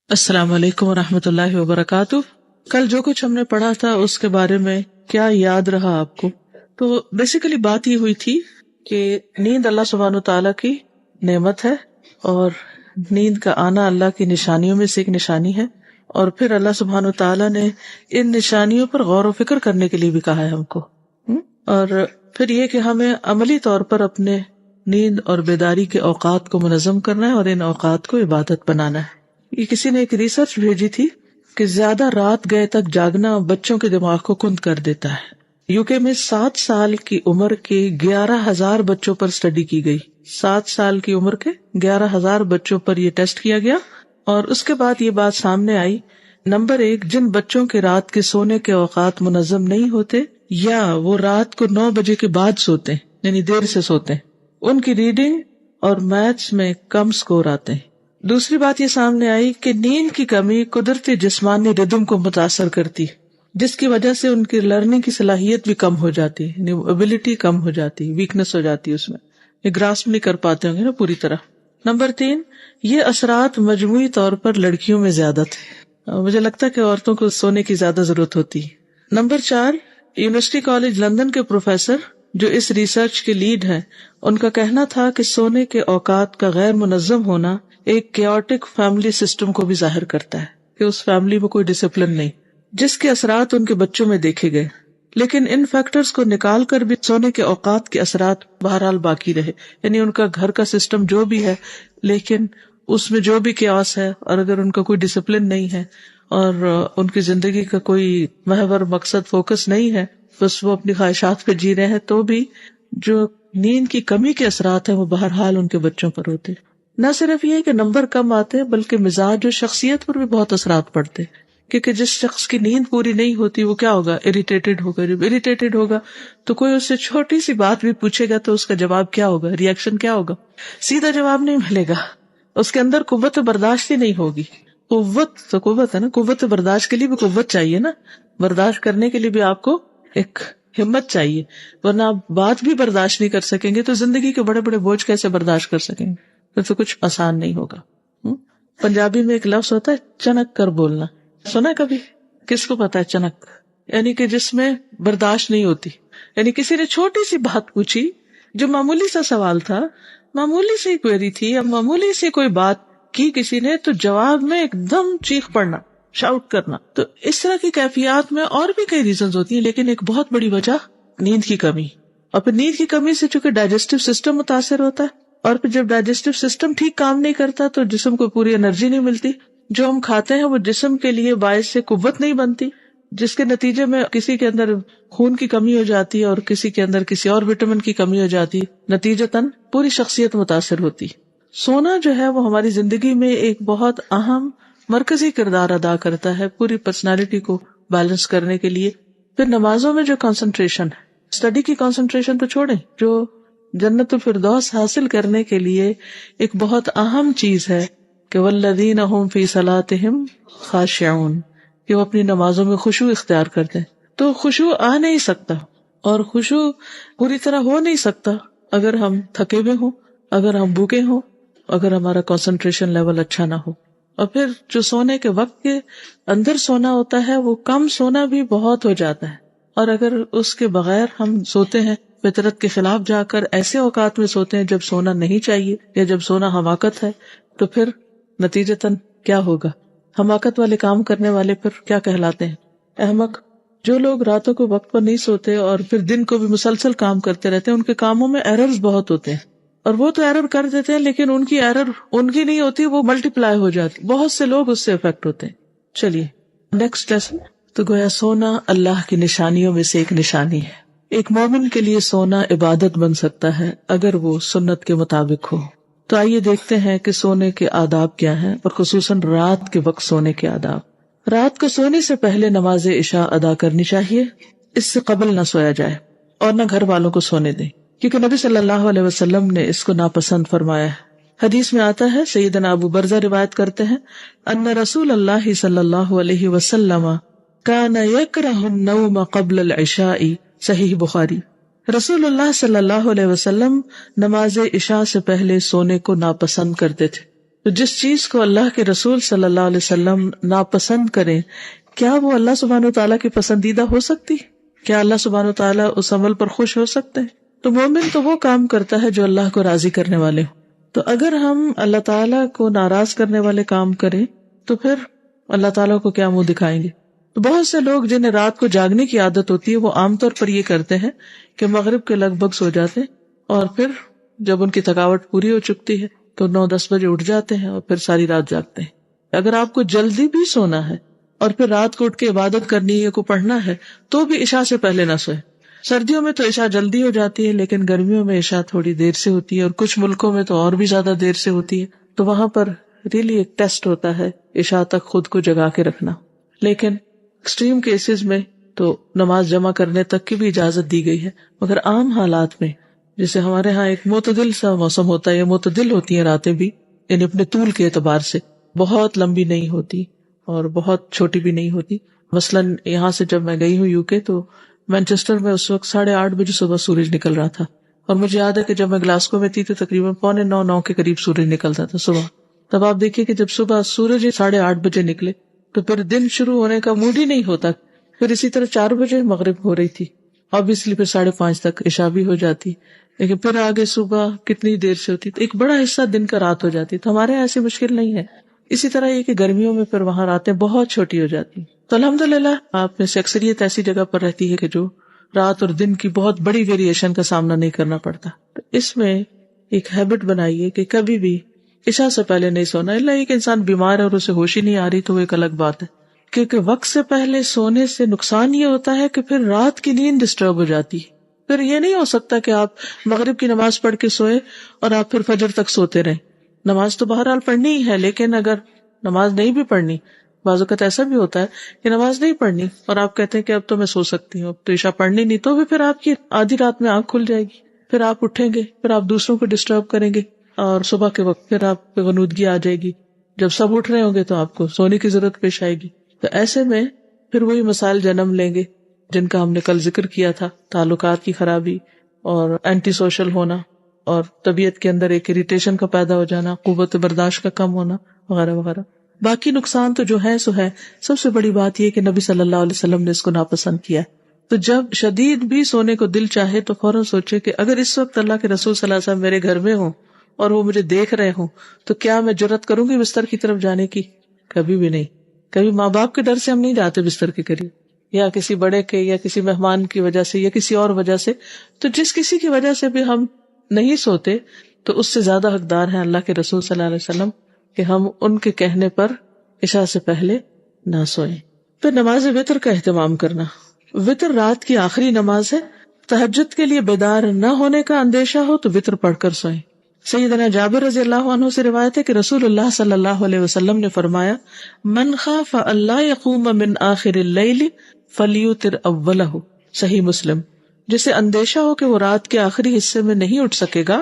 السلام علیکم ورحمۃ اللہ وبرکاتہ۔ کل جو کچھ ہم نے پڑھا تھا اس کے بارے میں کیا یاد رہا آپ کو؟ تو بیسیکلی بات یہ ہوئی تھی کہ نیند اللہ سبحانہ تعالیٰ کی نعمت ہے اور نیند کا آنا اللہ کی نشانیوں میں سے ایک نشانی ہے، اور پھر اللہ سبحانہ تعالیٰ نے ان نشانیوں پر غور و فکر کرنے کے لیے بھی کہا ہے ہم کو، اور پھر یہ کہ ہمیں عملی طور پر اپنے نیند اور بیداری کے اوقات کو منظم کرنا ہے اور ان اوقات کو عبادت بنانا ہے۔ یہ کسی نے ایک ریسرچ بھیجی تھی کہ زیادہ رات گئے تک جاگنا بچوں کے دماغ کو کند کر دیتا ہے۔ یوکے میں 7 سال کی عمر کے 11,000 بچوں پر اسٹڈی کی گئی۔ 7 سال کی عمر کے 11,000 بچوں پر یہ ٹیسٹ کیا گیا، اور اس کے بعد یہ بات سامنے آئی، نمبر 1، جن بچوں کے رات کے سونے کے اوقات منظم نہیں ہوتے یا وہ رات کو 9 بجے کے بعد سوتے ہیں، یعنی دیر سے سوتے ہیں، ان کی ریڈنگ اور میتھس میں کم سکور آتے ہیں۔ دوسری بات یہ سامنے آئی کہ نیند کی کمی قدرتی جسمانی ردم کو متاثر کرتی، جس کی وجہ سے ان کی لرننگ کی صلاحیت بھی کم ہو جاتی ہے، ایبلٹی کم ہو جاتی، ویکنس ہو جاتی ہے، اس میں یہ گراسپ نہیں کر پاتے ہوں گے نا پوری طرح۔ نمبر 3، یہ اثرات مجموعی طور پر لڑکیوں میں زیادہ تھے، مجھے لگتا ہے کہ عورتوں کو سونے کی زیادہ ضرورت ہوتی ہے۔ نمبر 4، یونیورسٹی کالج لندن کے پروفیسر جو اس ریسرچ کے لیڈ ہیں، ان کا کہنا تھا کہ سونے کے اوقات کا غیر منظم ہونا ایک کیوٹک فیملی سسٹم کو بھی ظاہر کرتا ہے کہ اس فیملی میں کوئی ڈسپلن نہیں، جس کے اثرات ان کے بچوں میں دیکھے گئے۔ لیکن ان فیکٹرز کو نکال کر بھی سونے کے اوقات کے اثرات بہرحال باقی رہے، یعنی ان کا گھر کا سسٹم جو بھی ہے، لیکن اس میں جو بھی کیاس ہے، اور اگر ان کا کوئی ڈسپلن نہیں ہے اور ان کی زندگی کا کوئی محور مقصد فوکس نہیں ہے، بس وہ اپنی خواہشات پہ جی رہے ہیں، تو بھی جو نیند کی کمی کے اثرات ہیں وہ بہرحال ان کے بچوں پر ہوتے۔ نہ صرف یہ کہ نمبر کم آتے بلکہ مزاج اور شخصیت پر بھی بہت اثرات پڑتے، کیونکہ جس شخص کی نیند پوری نہیں ہوتی وہ کیا ہوگا، اریٹیٹڈ ہوگا۔ جب اریٹیٹڈ ہوگا تو کوئی اس سے چھوٹی سی بات بھی پوچھے گا تو اس کا جواب کیا ہوگا، ریئیکشن کیا ہوگا، سیدھا جواب نہیں ملے گا، اس کے اندر قوت برداشت ہی نہیں ہوگی۔ قوت ہے نا، قوت برداشت کے لیے بھی قوت چاہیے نا، برداشت کرنے کے لیے بھی آپ کو ایک ہمت چاہیے، ورنہ آپ بات بھی برداشت نہیں کر سکیں گے تو زندگی کے بڑے بڑے بوجھ کیسے برداشت کر سکیں گے؟ پھر تو کچھ آسان نہیں ہوگا۔ پنجابی میں ایک لفظ ہوتا ہے چنک کر بولنا، سنا کبھی؟ کس کو پتا ہے چنک؟ یعنی کہ جس میں برداشت نہیں ہوتی، یعنی کسی نے چھوٹی سی بات پوچھی جو معمولی سا سوال تھا، معمولی سی کوئری تھی یا معمولی سی کوئی بات کی کسی نے، تو جواب میں ایک دم چیخ پڑنا، شاؤٹ کرنا۔ تو اس طرح کی کیفیات میں اور بھی کئی ریزنز ہوتی ہیں، لیکن ایک بہت بڑی وجہ نیند کی کمی، اور پھر نیند کی کمی سے چونکہ ڈائجسٹو سسٹم متاثر ہوتا ہے، اور پھر جب ڈائجسٹو سسٹم ٹھیک کام نہیں کرتا تو جسم کو پوری انرجی نہیں ملتی، جو ہم کھاتے ہیں وہ جسم کے لیے باعث سے قوت نہیں بنتی، جس کے نتیجے میں کسی کے اندر خون کی کمی ہو جاتی ہے اور کسی کے اندر کسی اور وٹامن کی کمی ہو جاتی، نتیجتاً پوری شخصیت متاثر ہوتی۔ سونا جو ہے وہ ہماری زندگی میں ایک بہت اہم مرکزی کردار ادا کرتا ہے پوری پرسنالٹی کو بیلنس کرنے کے لیے۔ پھر نمازوں میں جو کنسنٹریشن ہے، اسٹڈی کی کنسنٹریشن تو چھوڑیں، جو جنت الفردوس حاصل کرنے کے لیے ایک بہت اہم چیز ہے کہ والذین هم فی صلاتهم خاشعون، کہ وہ اپنی نمازوں میں خشوع اختیار کرتے ہیں۔ تو خشوع آ نہیں سکتا اور خشوع پوری طرح ہو نہیں سکتا اگر ہم تھکے ہوئے ہوں، اگر ہم بھوکے ہوں، اگر ہمارا کنسنٹریشن لیول اچھا نہ ہو۔ اور پھر جو سونے کے وقت کے اندر سونا ہوتا ہے وہ کم سونا بھی بہت ہو جاتا ہے، اور اگر اس کے بغیر ہم سوتے ہیں فطرت کے خلاف جا کر ایسے اوقات میں سوتے ہیں جب سونا نہیں چاہیے یا جب سونا حماقت ہے، تو پھر نتیجتاً کیا ہوگا؟ حماقت والے کام کرنے والے پھر کیا کہلاتے ہیں؟ احمق۔ جو لوگ راتوں کو وقت پر نہیں سوتے اور پھر دن کو بھی مسلسل کام کرتے رہتے ہیں، ان کے کاموں میں ایررز بہت ہوتے ہیں، اور وہ تو ایرر کر دیتے ہیں لیکن ان کی ایرر ان کی نہیں ہوتی، وہ ملٹی پلائی ہو جاتی، بہت سے لوگ اس سے افیکٹ ہوتے ہیں۔ چلیے نیکسٹ لیسن۔ تو گویا سونا اللہ کی نشانیوں میں سے ایک نشانی ہے۔ ایک مومن کے لیے سونا عبادت بن سکتا ہے اگر وہ سنت کے مطابق ہو۔ تو آئیے دیکھتے ہیں کہ سونے کے آداب کیا ہیں، اور خصوصاً رات کے وقت سونے کے آداب۔ رات کو سونے سے پہلے نماز عشاء ادا کرنی چاہیے، اس سے قبل نہ سویا جائے اور نہ گھر والوں کو سونے دیں، کیونکہ نبی صلی اللہ علیہ وسلم نے اس کو ناپسند فرمایا ہے۔ حدیث میں آتا ہے، سیدنا ابو برزہ روایت کرتے ہیں، ان رسول اللہ صلی اللہ علیہ وسلم کان یکرہ النوم قبل العشاء، صحیح بخاری۔ رسول اللہ صلی اللہ علیہ وسلم نماز عشاء سے پہلے سونے کو ناپسند کرتے تھے، تو جس چیز کو اللہ کے رسول صلی اللہ علیہ وسلم ناپسند کریں، کیا وہ اللہ سبحانہ وتعالیٰ کی پسندیدہ ہو سکتی؟ کیا اللہ سبحانہ وتعالیٰ اس عمل پر خوش ہو سکتے ہیں؟ تو مومن تو وہ کام کرتا ہے جو اللہ کو راضی کرنے والے ہوں. تو اگر ہم اللہ تعالیٰ کو ناراض کرنے والے کام کریں تو پھر اللہ تعالیٰ کو کیا منہ دکھائیں گے؟ تو بہت سے لوگ جنہیں رات کو جاگنے کی عادت ہوتی ہے وہ عام طور پر یہ کرتے ہیں کہ مغرب کے لگ بھگ سو جاتے ہیں اور پھر جب ان کی تھکاوٹ پوری ہو چکتی ہے تو 9-10 بجے اٹھ جاتے ہیں اور پھر ساری رات جاگتے ہیں. اگر آپ کو جلدی بھی سونا ہے اور پھر رات کو اٹھ کے عبادت کرنی ہے، کو پڑھنا ہے، تو بھی عشاء سے پہلے نہ سوئے. سردیوں میں تو عشاء جلدی ہو جاتی ہے لیکن گرمیوں میں عشاء تھوڑی دیر سے ہوتی ہے اور کچھ ملکوں میں تو اور بھی زیادہ دیر سے ہوتی ہے. تو وہاں پر ریلی ایک ٹیسٹ ہوتا ہے عشاء تک خود کو جگا کے رکھنا. لیکن ایکسٹریم کیسز میں تو نماز جمع کرنے تک کی بھی اجازت دی گئی ہے. مگر عام حالات میں جیسے ہمارے ہاں ایک معتدل سا موسم ہوتا ہے، یا معتدل ہوتی ہیں راتیں بھی، یعنی اپنے طول کے اعتبار سے بہت لمبی نہیں ہوتی اور بہت چھوٹی بھی نہیں ہوتی. مثلاً یہاں سے جب میں گئی ہوں UK تو مینچسٹر میں اس وقت 8:30 بجے صبح سورج نکل رہا تھا، اور مجھے یاد ہے کہ جب میں گلاسکو میں تھی تو تقریباً 8:45 کے قریب سورج نکلتا تھا صبح. تب آپ دیکھیے کہ جب صبح سورج 8:30 بجے نکلے تو پھر دن شروع ہونے کا موڈ ہی نہیں ہوتا. پھر اسی طرح 4 بجے مغرب ہو رہی تھی، obviously پھر 5:30 تک عشاء بھی ہو جاتی، لیکن پھر آگے صبح کتنی دیر سے ہوتی، تو ایک بڑا حصہ دن کا رات ہو جاتی. تو ہمارے یہاں ایسی مشکل نہیں ہے. اسی طرح یہ کہ گرمیوں میں پھر وہاں راتیں بہت چھوٹی ہو جاتی. تو الحمدللہ آپ میں سے اکثریت ایسی جگہ پر رہتی ہے کہ جو رات اور دن کی بہت بڑی ویریشن کا سامنا نہیں کرنا پڑتا. تو اس میں ایک ہیبٹ بنائیے کہ کبھی بھی عشاء سے پہلے نہیں سونا. اللہ ایک انسان بیمار ہے اور اسے ہوش ہی نہیں آ رہی تو وہ ایک الگ بات ہے، کیونکہ وقت سے پہلے سونے سے نقصان یہ ہوتا ہے کہ پھر رات کی نیند ڈسٹرب ہو جاتی ہے. پھر یہ نہیں ہو سکتا کہ آپ مغرب کی نماز پڑھ کے سوئے اور آپ پھر فجر تک سوتے رہیں. نماز تو بہرحال پڑھنی ہی ہے، لیکن اگر نماز نہیں بھی پڑھنی، بعض اوقات ایسا بھی ہوتا ہے کہ نماز نہیں پڑھنی اور آپ کہتے ہیں کہ اب تو میں سو سکتی ہوں، اب تو عشاء پڑھنی نہیں، تو بھی پھر آپ کی آدھی رات میں آنکھ کھل جائے گی، پھر آپ اٹھیں گے، پھر آپ دوسروں کو ڈسٹرب کریں گے اور صبح کے وقت پھر آپ پہ غنودگی آ جائے گی. جب سب اٹھ رہے ہوں گے تو آپ کو سونے کی ضرورت پیش آئے گی. تو ایسے میں پھر وہی مسائل جنم لیں گے جن کا ہم نے کل ذکر کیا تھا، تعلقات کی خرابی اور اینٹی سوشل ہونا اور طبیعت کے اندر ایک اریٹیشن کا پیدا ہو جانا، قوت برداشت کا کم ہونا وغیرہ وغیرہ. باقی نقصان تو جو ہے سو ہے. سب سے بڑی بات یہ کہ نبی صلی اللہ علیہ وسلم نے اس کو ناپسند کیا. تو جب شدید بھی سونے کو دل چاہے تو فوراً سوچے کہ اگر اس وقت اللہ کے رسول صلی اللہ علیہ وسلم میرے گھر میں ہوں اور وہ مجھے دیکھ رہے ہوں تو کیا میں جرأت کروں گی بستر کی طرف جانے کی؟ کبھی بھی نہیں. کبھی ماں باپ کے ڈر سے ہم نہیں جاتے بستر کے قریب، یا کسی بڑے کے یا کسی مہمان کی وجہ سے یا کسی اور وجہ سے. تو جس کسی کی وجہ سے بھی ہم نہیں سوتے تو اس سے زیادہ حقدار ہیں اللہ کے رسول صلی اللہ علیہ وسلم کہ ہم ان کے کہنے پر عشاء سے پہلے نہ سوئیں. پھر نماز وتر کا اہتمام کرنا. وتر رات کی آخری نماز ہے. تہجد کے لیے بیدار نہ ہونے کا اندیشہ ہو تو وتر پڑھ کر سوئیں. سیدنا جابر رضی اللہ عنہ سے روایت ہے کہ رسول اللہ صلی اللہ علیہ وسلم نے فرمایا، من خاف اللہ یقوم من آخر اللیل فلیوتر اولہ. صحیح مسلم. جسے اندیشہ ہو کہ وہ رات کے آخری حصے میں نہیں اٹھ سکے گا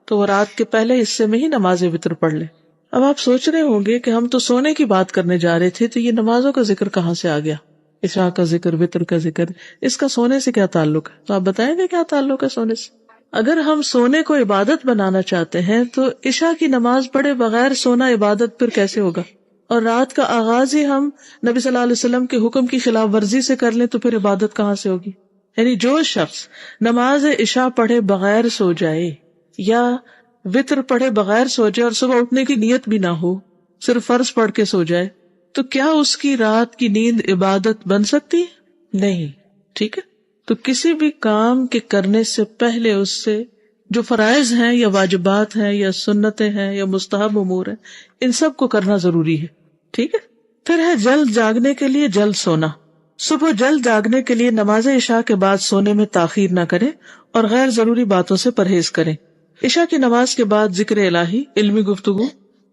تو وہ رات کے پہلے حصے میں ہی نماز وتر پڑھ لے. اب آپ سوچ رہے ہوں گے کہ ہم تو سونے کی بات کرنے جا رہے تھے، تو یہ نمازوں کا ذکر کہاں سے آ گیا؟ عشاء کا ذکر، وتر کا ذکر، اس کا سونے سے کیا تعلق ہے؟ تو آپ بتائیں گے کیا تعلق ہے سونے سے؟ اگر ہم سونے کو عبادت بنانا چاہتے ہیں تو عشاء کی نماز پڑھے بغیر سونا عبادت پھر کیسے ہوگا؟ اور رات کا آغاز ہی ہم نبی صلی اللہ علیہ وسلم کے حکم کی خلاف ورزی سے کر لیں تو پھر عبادت کہاں سے ہوگی؟ یعنی جو شخص نماز عشاء پڑھے بغیر سو جائے یا وتر پڑھے بغیر سو جائے اور صبح اٹھنے کی نیت بھی نہ ہو، صرف فرض پڑھ کے سو جائے، تو کیا اس کی رات کی نیند عبادت بن سکتی؟ نہیں. ٹھیک ہے. تو کسی بھی کام کے کرنے سے پہلے اس سے جو فرائض ہیں یا واجبات ہیں یا سنتیں ہیں یا مستحب امور ہیں، ان سب کو کرنا ضروری ہے. ٹھیک ہے. پھر ہے جلد جاگنے کے لیے جلد سونا. صبح جلد جاگنے کے لیے نماز عشاء کے بعد سونے میں تاخیر نہ کریں اور غیر ضروری باتوں سے پرہیز کریں. عشاء کی نماز کے بعد ذکر الہی، علمی گفتگو،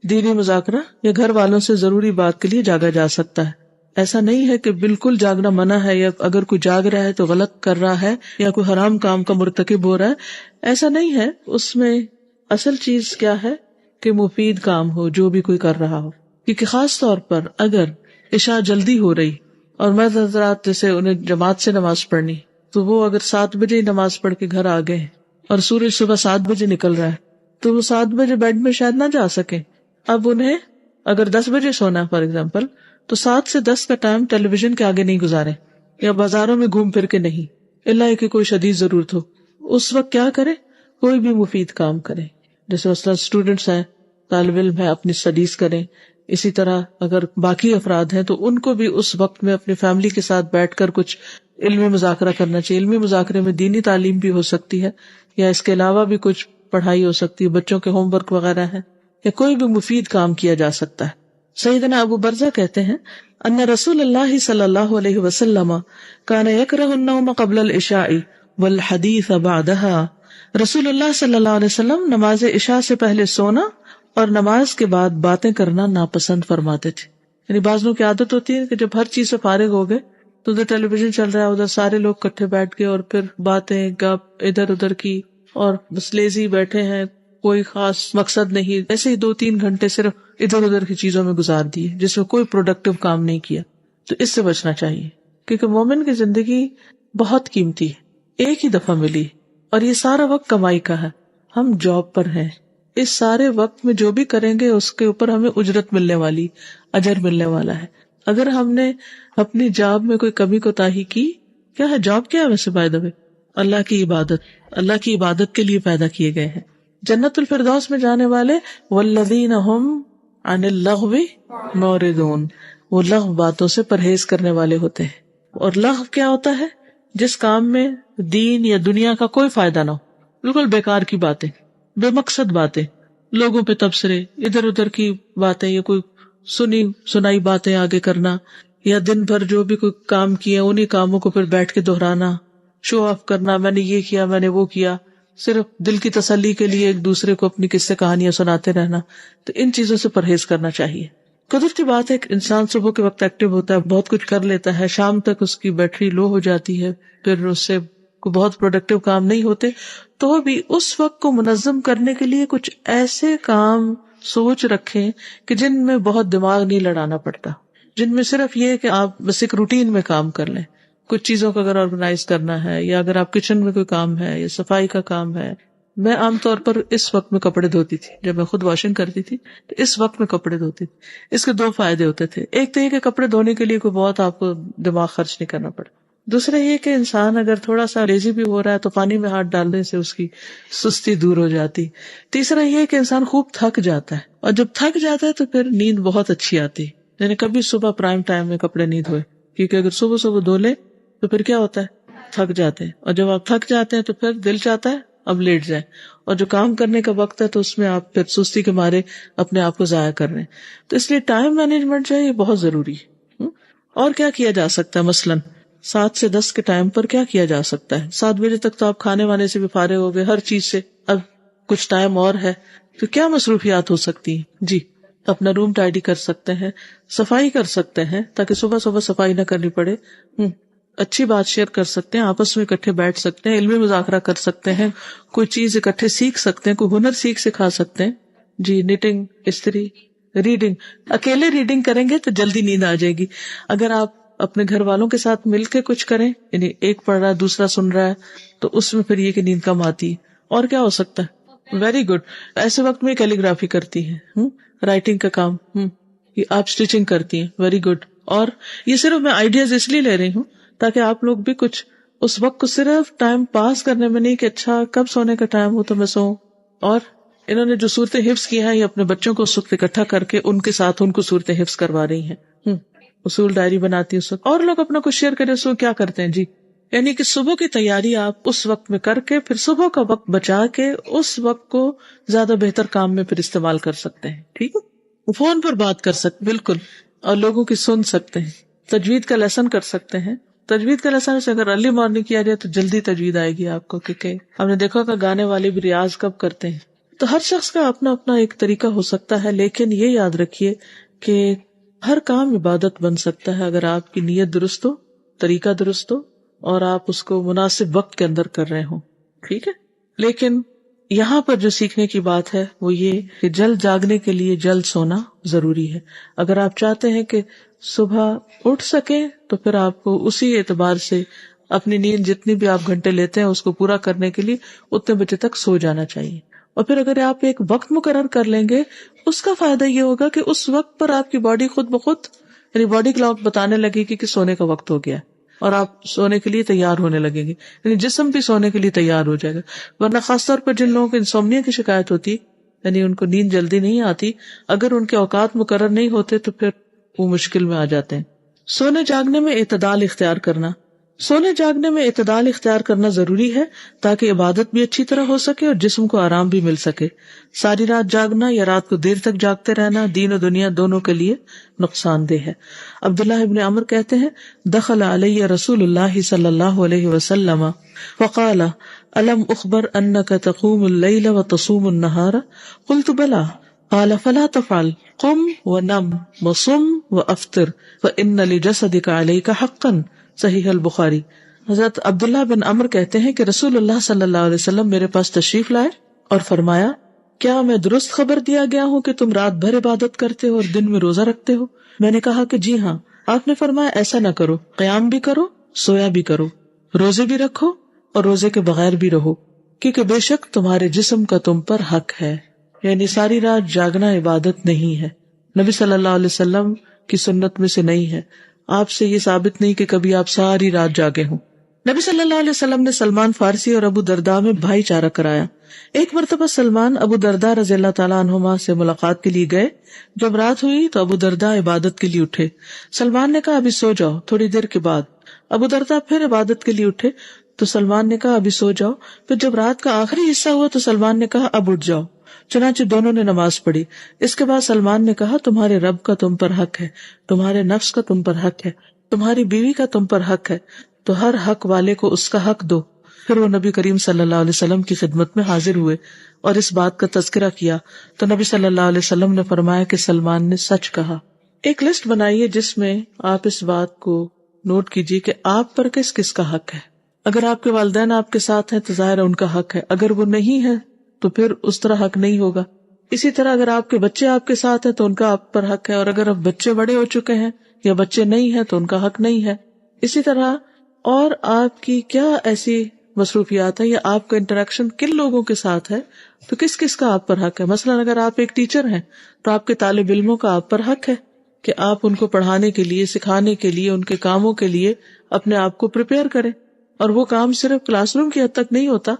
دینی مذاکرہ یا گھر والوں سے ضروری بات کے لیے جاگا جا سکتا ہے. ایسا نہیں ہے کہ بالکل جاگنا منع ہے، یا اگر کوئی جاگ رہا ہے تو غلط کر رہا ہے یا کوئی حرام کام کا مرتکب ہو رہا ہے. ایسا نہیں ہے. اس میں اصل چیز کیا ہے کہ مفید کام ہو جو بھی کوئی کر رہا ہو. کیونکہ خاص طور پر اگر عشاء جلدی ہو رہی اور مرد حضرات جیسے انہیں جماعت سے نماز پڑھنی، تو وہ اگر 7 بجے نماز پڑھ کے گھر آ گئے اور سورج صبح 7 بجے نکل رہا ہے تو وہ 7 بجے بیڈ میں شاید نہ جا سکیں، اب انہیں اگر 10 بجے سونا فار ایگزامپل، تو 7 سے 10 کا ٹائم ٹیلی ویژن کے آگے نہیں گزارے یا بازاروں میں گھوم پھر کے نہیں، اللہ کہ کوئی شدید ضرورت ہو. اس وقت کیا کرے؟ کوئی بھی مفید کام کرے. جیسے مثلا اسٹوڈینٹس ہیں، طالب علم ہے، اپنی اسٹڈیز کریں. اسی طرح اگر باقی افراد ہیں تو ان کو بھی اس وقت میں اپنی فیملی کے ساتھ بیٹھ کر کچھ علمی مذاکرہ کرنا چاہیے. علمی مذاکرے میں دینی تعلیم بھی ہو سکتی ہے، یا اس کے علاوہ بھی کچھ پڑھائی ہو سکتی ہے، بچوں کے ہوم ورک وغیرہ ہے، یا کوئی بھی مفید کام کیا جا سکتا ہے. سیدنا ابو برزہ کہتے ہیں ان رسول اللہ صلی اللہ علیہ وسلم کان یکرہ النوم قبل العشاء والحدیث بعدها. رسول اللہ صلی اللہ علیہ وسلم نماز عشاء سے پہلے سونا اور نماز کے بعد باتیں کرنا ناپسند فرماتے تھے. یعنی بعض لوگوں کی عادت ہوتی ہے کہ جب ہر چیز سے فارغ ہو گئے تو ادھر ٹیلی ویژن چل رہا ہے، ادھر سارے لوگ کٹھے بیٹھ گئے اور پھر باتیں گپ ادھر ادھر کی، اور بس لیزی بیٹھے ہیں، کوئی خاص مقصد نہیں، ایسے ہی 2-3 گھنٹے صرف ادھر ادھر کی چیزوں میں گزار دیے جس میں کوئی پروڈکٹیو کام نہیں کیا. تو اس سے بچنا چاہیے، کیونکہ مومن کی زندگی بہت قیمتی ہے، ایک ہی دفعہ ملی، اور یہ سارا وقت کمائی کا ہے. ہم جاب پر ہیں، اس سارے وقت میں جو بھی کریں گے اس کے اوپر ہمیں اجرت ملنے والی، اجر ملنے والا ہے. اگر ہم نے اپنی جاب میں کوئی کمی کوتاہی کی، کیا ہے جاب، کیا ہے ویسے بائی دا وے؟ اللہ کی عبادت، اللہ کی عبادت کے لیے پیدا کیے گئے ہیں. جنت الفردوس میں جانے والے والذین هم عن اللغو معرضون، وہ لغو باتوں سے پرہیز کرنے والے ہوتے ہیں. اور لغو کیا ہوتا ہے؟ جس کام میں دین یا دنیا کا کوئی فائدہ نہ ہو، بالکل بیکار کی باتیں، بے مقصد باتیں، لوگوں پہ تبصرے، ادھر ادھر کی باتیں، یا کوئی سنی سنائی باتیں آگے کرنا، یا دن بھر جو بھی کوئی کام کیا انہی کاموں کو پھر بیٹھ کے دہرانا، شو آف کرنا، میں نے یہ کیا، میں نے وہ کیا، صرف دل کی تسلی کے لیے ایک دوسرے کو اپنی قصے کہانیاں سناتے رہنا. تو ان چیزوں سے پرہیز کرنا چاہیے. قدرتی بات ہے کہ انسان صبح کے وقت ایکٹیو ہوتا ہے، بہت کچھ کر لیتا ہے، شام تک اس کی بیٹری لو ہو جاتی ہے، پھر اس سے کو بہت پروڈکٹیو کام نہیں ہوتے. تو بھی اس وقت کو منظم کرنے کے لیے کچھ ایسے کام سوچ رکھیں کہ جن میں بہت دماغ نہیں لڑانا پڑتا، جن میں صرف یہ کہ آپ بس ایک روٹین میں کام کر لیں. کچھ چیزوں کو اگر آرگنائز کرنا ہے، یا اگر آپ کچن میں کوئی کام ہے یا صفائی کا کام ہے. میں عام طور پر اس وقت میں کپڑے دھوتی تھی، جب میں خود واشنگ کرتی تھی تو اس وقت میں کپڑے دھوتی تھی. اس کے 2 فائدے ہوتے تھے. ایک تو یہ کہ کپڑے دھونے کے لیے کوئی بہت آپ کو دماغ خرچ نہیں کرنا پڑا. دوسرا یہ کہ انسان اگر تھوڑا سا لیزی بھی ہو رہا ہے تو پانی میں ہاتھ ڈالنے سے اس کی سستی دور ہو جاتی. تیسرا یہ کہ انسان خوب تھک جاتا ہے، اور جب تھک جاتا ہے تو پھر نیند بہت اچھی آتی. یعنی کبھی صبح پرائم ٹائم میں کپڑے نہیں دھوئے، کیونکہ اگر صبح صبح دھو لے تو پھر کیا ہوتا ہے، تھک جاتے ہیں. اور جب آپ تھک جاتے ہیں تو پھر دل چاہتا ہے اب لیٹ جائیں، اور جو کام کرنے کا وقت ہے تو اس میں آپ پھر سستی کے مارے اپنے آپ کو ضائع کر رہے ہیں. تو اس لیے ٹائم مینجمنٹ جو ہے یہ بہت ضروری ہے. اور کیا کیا جا سکتا ہے؟ مثلاً 7 سے 10 کے ٹائم پر کیا کیا جا سکتا ہے؟ 7 بجے تک تو آپ کھانے وانے سے بھی فارغ ہو گئے، ہر چیز سے، اب کچھ ٹائم اور ہے تو کیا مصروفیات ہو سکتی ہیں؟ جی، اپنا روم ٹائڈی کر سکتے ہیں، صفائی کر سکتے ہیں تاکہ صبح صبح صفائی نہ کرنی پڑے. اچھی بات شیئر کر سکتے ہیں، آپس میں اکٹھے بیٹھ سکتے ہیں، علمی مذاکرہ کر سکتے ہیں، کوئی چیز اکٹھے سیکھ سکتے ہیں، کوئی ہنر سکھا سکتے ہیں. جی، نیٹنگ، استری، ریڈنگ. اکیلے ریڈنگ کریں گے تو جلدی نیند آ جائے گی. اگر آپ اپنے گھر والوں کے ساتھ مل کے کچھ کریں، یعنی ایک پڑھ رہا ہے دوسرا سن رہا ہے، تو اس میں پھر یہ کہ نیند کم آتی ہے. اور کیا ہو سکتا ہے؟ Very good. ایسے وقت میں کیلیگرافی کرتی ہیں، رائٹنگ کا کام، یہ آپ اسٹیچنگ کرتی ہیں، ویری گڈ. اور یہ صرف میں آئیڈیاز اس لیے لے رہی ہوں تاکہ آپ لوگ بھی کچھ اس وقت کو صرف ٹائم پاس کرنے میں نہیں کہ اچھا کب سونے کا ٹائم ہو تو میں سوؤں. اور انہوں نے جو صورتیں حفظ کی ہیں یہ اپنے بچوں کو اس وقت اکٹھا کر کے ان کے ساتھ ان کو صورتیں حفظ کروا رہی ہیں. اصول ڈائری بناتی ہے اس وقت. اور لوگ اپنا کچھ شیئر کریں اس وقت کیا کرتے ہیں. جی، یعنی کہ صبح کی تیاری آپ اس وقت میں کر کے پھر صبح کا وقت بچا کے اس وقت کو زیادہ بہتر کام میں پھر استعمال کر سکتے ہیں. ٹھیک ہے، فون پر بات کر سکتے، بالکل، اور لوگوں کی سن سکتے ہیں. تجوید کا لیسن کر سکتے ہیں. تجوید کا لیسن سے اگر ارلی مارننگ کیا جائے تو جلدی تجوید آئے گی آپ کو، کیونکہ ہم نے دیکھا کہ گانے والے بھی ریاض کب کرتے ہیں. تو ہر شخص کا اپنا اپنا ایک طریقہ ہو سکتا ہے، لیکن یہ یاد رکھیے کہ ہر کام عبادت بن سکتا ہے اگر آپ کی نیت درست ہو، طریقہ درست ہو، اور آپ اس کو مناسب وقت کے اندر کر رہے ہوں. ٹھیک ہے، لیکن یہاں پر جو سیکھنے کی بات ہے وہ یہ کہ جلد جاگنے کے لیے جلد سونا ضروری ہے. اگر آپ چاہتے ہیں کہ صبح اٹھ سکیں تو پھر آپ کو اسی اعتبار سے اپنی نیند جتنی بھی آپ گھنٹے لیتے ہیں اس کو پورا کرنے کے لیے اتنے بجے تک سو جانا چاہیے. اور پھر اگر آپ ایک وقت مقرر کر لیں گے، اس کا فائدہ یہ ہوگا کہ اس وقت پر آپ کی باڈی خود بخود، یعنی باڈی کلاک بتانے لگے گی کہ سونے کا وقت ہو گیا اور آپ سونے کے لیے تیار ہونے لگیں گے، یعنی جسم بھی سونے کے لیے تیار ہو جائے گا. ورنہ خاص طور پر جن لوگوں کو انسومنیا کی شکایت ہوتی، یعنی ان کو نیند جلدی نہیں آتی، اگر ان کے اوقات مقرر نہیں ہوتے تو پھر وہ مشکل میں آ جاتے ہیں. سونے جاگنے میں اعتدال اختیار کرنا. سونے جاگنے میں اعتدال اختیار کرنا ضروری ہے تاکہ عبادت بھی اچھی طرح ہو سکے اور جسم کو آرام بھی مل سکے. ساری رات جاگنا یا رات کو دیر تک جاگتے رہنا دین و دنیا دونوں کے لیے نقصان دہ ہے. عبداللہ ابن عمر کہتے ہیں، دخل علی رسول اللہ صلی اللہ علیہ وسلم فقال الم اخبر انک تقوم اللیل وتصوم النہار قلت بلا قال فلا تفعل قم ونم وصم وافطر فان لجسدک علیک حقا. صحیح البخاری. حضرت عبداللہ بن عمر کہتے ہیں کہ رسول اللہ صلی اللہ علیہ وسلم میرے پاس تشریف لائے اور فرمایا، کیا میں درست خبر دیا گیا ہوں کہ تم رات بھر عبادت کرتے ہو اور دن میں روزہ رکھتے ہو؟ میں نے کہا کہ جی ہاں. آپ نے فرمایا ایسا نہ کرو، قیام بھی کرو، سویا بھی کرو، روزے بھی رکھو اور روزے کے بغیر بھی رہو، کیونکہ بے شک تمہارے جسم کا تم پر حق ہے. یعنی ساری رات جاگنا عبادت نہیں ہے، نبی صلی اللہ علیہ وسلم کی سنت میں سے نہیں ہے. آپ سے یہ ثابت نہیں کہ کبھی آپ ساری رات جاگے ہوں. نبی صلی اللہ علیہ وسلم نے سلمان فارسی اور ابو درداء میں بھائی چارہ کرایا. ایک مرتبہ سلمان ابو درداء رضی اللہ تعالیٰ عنہما سے ملاقات کے لیے گئے. جب رات ہوئی تو ابو درداء عبادت کے لیے اٹھے. سلمان نے کہا ابھی سو جاؤ. تھوڑی دیر کے بعد ابو درداء پھر عبادت کے لیے اٹھے تو سلمان نے کہا ابھی سو جاؤ. پھر جب رات کا آخری حصہ ہوا تو سلمان نے کہا اب اٹھ جاؤ. چنانچہ دونوں نے نماز پڑھی. اس کے بعد سلمان نے کہا تمہارے رب کا تم پر حق ہے، تمہارے نفس کا تم پر حق ہے، تمہاری بیوی کا تم پر حق ہے، تو ہر حق والے کو اس کا حق دو. پھر وہ نبی کریم صلی اللہ علیہ وسلم کی خدمت میں حاضر ہوئے اور اس بات کا تذکرہ کیا تو نبی صلی اللہ علیہ وسلم نے فرمایا کہ سلمان نے سچ کہا. ایک لسٹ بنائیے جس میں آپ اس بات کو نوٹ کیجیے کہ آپ پر کس کس کا حق ہے. اگر آپ کے والدین آپ کے ساتھ ہیں تو ظاہر ہے ان کا حق ہے، اگر وہ نہیں ہے تو پھر اس طرح حق نہیں ہوگا. اسی طرح اگر آپ کے بچے آپ کے ساتھ ہیں تو ان کا آپ پر حق ہے، اور اگر اب بچے بڑے ہو چکے ہیں یا بچے نہیں ہیں تو ان کا حق نہیں ہے. اسی طرح اور آپ کی کیا ایسی مصروفیات ہے یا آپ کا انٹریکشن کن لوگوں کے ساتھ ہے تو کس کس کا آپ پر حق ہے. مثلا اگر آپ ایک ٹیچر ہیں تو آپ کے طالب علموں کا آپ پر حق ہے کہ آپ ان کو پڑھانے کے لیے، سکھانے کے لیے، ان کے کاموں کے لیے اپنے آپ کو پریپیئر کریں. اور وہ کام صرف کلاس روم کی حد تک نہیں ہوتا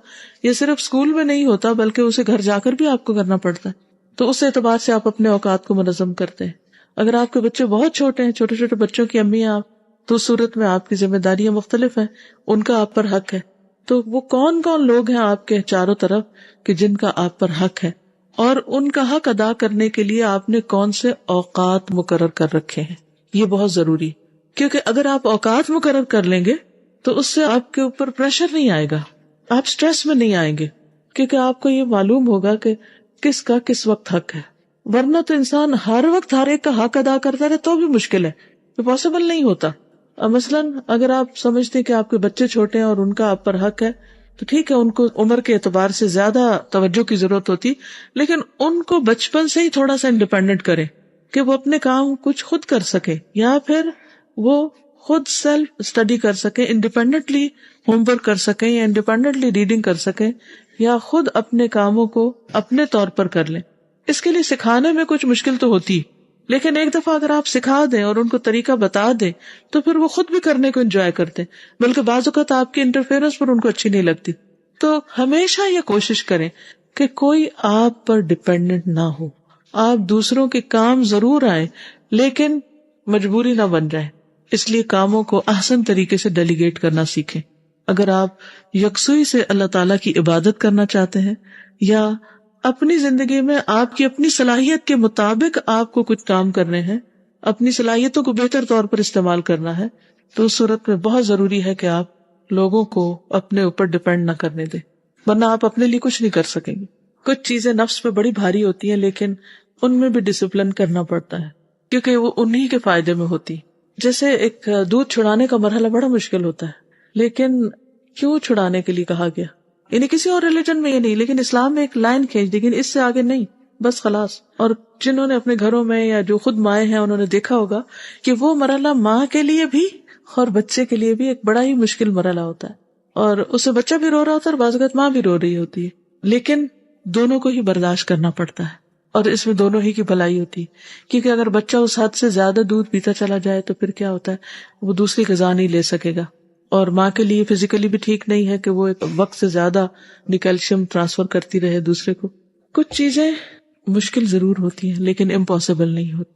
یا صرف اسکول میں نہیں ہوتا بلکہ اسے گھر جا کر بھی آپ کو کرنا پڑتا ہے. تو اس اعتبار سے آپ اپنے اوقات کو منظم کرتے ہیں. اگر آپ کے بچے بہت چھوٹے ہیں، چھوٹے چھوٹے بچوں کی امی ہیں آپ، تو اس صورت میں آپ کی ذمہ داریاں مختلف ہیں، ان کا آپ پر حق ہے. تو وہ کون کون لوگ ہیں آپ کے چاروں طرف کہ جن کا آپ پر حق ہے، اور ان کا حق ادا کرنے کے لیے آپ نے کون سے اوقات مقرر کر رکھے ہیں. یہ بہت ضروری، کیونکہ اگر آپ اوقات مقرر کر لیں گے تو اس سے آپ کے اوپر پریشر نہیں آئے گا، آپ سٹریس میں نہیں آئیں گے، کیونکہ آپ کو یہ معلوم ہوگا کہ کس کا کس وقت حق ہے. ورنہ تو انسان ہر وقت ہر ایک کا حق ادا کرتا رہے تو بھی مشکل ہے، تو پاسبل نہیں ہوتا. مثلاً اگر آپ سمجھتے کہ آپ کے بچے چھوٹے ہیں اور ان کا آپ پر حق ہے تو ٹھیک ہے، ان کو عمر کے اعتبار سے زیادہ توجہ کی ضرورت ہوتی، لیکن ان کو بچپن سے ہی تھوڑا سا انڈیپینڈنٹ کریں کہ وہ اپنے کام کچھ خود کر سکے، یا پھر وہ خود سیلف اسٹڈی کر سکیں، انڈیپینڈنٹلی ہوم ورک کر سکیں یا انڈیپینڈنٹلی ریڈنگ کر سکیں، یا خود اپنے کاموں کو اپنے طور پر کر لیں. اس کے لیے سکھانے میں کچھ مشکل تو ہوتی، لیکن ایک دفعہ اگر آپ سکھا دیں اور ان کو طریقہ بتا دیں تو پھر وہ خود بھی کرنے کو انجوائے کرتے، بلکہ بعض اوقات آپ کی انٹرفیئرنس پر ان کو اچھی نہیں لگتی. تو ہمیشہ یہ کوشش کریں کہ کوئی آپ پر ڈپینڈنٹ نہ ہو. آپ دوسروں کے کام ضرور آئیں لیکن مجبوری نہ بن جائے، اس لیے کاموں کو احسن طریقے سے ڈیلیگیٹ کرنا سیکھیں. اگر آپ یکسوئی سے اللہ تعالیٰ کی عبادت کرنا چاہتے ہیں یا اپنی زندگی میں آپ کی اپنی صلاحیت کے مطابق آپ کو کچھ کام کرنے ہیں، اپنی صلاحیتوں کو بہتر طور پر استعمال کرنا ہے، تو اس صورت میں بہت ضروری ہے کہ آپ لوگوں کو اپنے اوپر ڈپینڈ نہ کرنے دیں، ورنہ آپ اپنے لیے کچھ نہیں کر سکیں گے. کچھ چیزیں نفس پہ بڑی بھاری ہوتی ہیں لیکن ان میں بھی ڈسپلن کرنا پڑتا ہے کیونکہ وہ انہی کے فائدے میں ہوتی. جیسے ایک دودھ چھڑانے کا مرحلہ بڑا مشکل ہوتا ہے، لیکن کیوں چھڑانے کے لیے کہا گیا؟ یعنی کسی اور ریلیجن میں یہ نہیں، لیکن اسلام میں ایک لائن کھینچ دی کہ اس سے آگے نہیں، بس خلاص. اور جنہوں نے اپنے گھروں میں یا جو خود مائیں ہیں انہوں نے دیکھا ہوگا کہ وہ مرحلہ ماں کے لیے بھی اور بچے کے لیے بھی ایک بڑا ہی مشکل مرحلہ ہوتا ہے، اور اس سے بچہ بھی رو رہا ہوتا ہے اور بعض اوقات ماں بھی رو رہی ہوتی ہے. لیکن دونوں کو ہی برداشت کرنا پڑتا ہے، اور اس میں دونوں ہی کی بھلائی ہوتی ہے. کیونکہ اگر بچہ اس حد سے زیادہ دودھ پیتا چلا جائے تو پھر کیا ہوتا ہے، وہ دوسری غذا نہیں لے سکے گا، اور ماں کے لیے فزیکلی بھی ٹھیک نہیں ہے کہ وہ ایک وقت سے زیادہ کیلشیم ٹرانسفر کرتی رہے دوسرے کو. کچھ چیزیں مشکل ضرور ہوتی ہیں لیکن امپاسبل نہیں ہوتی.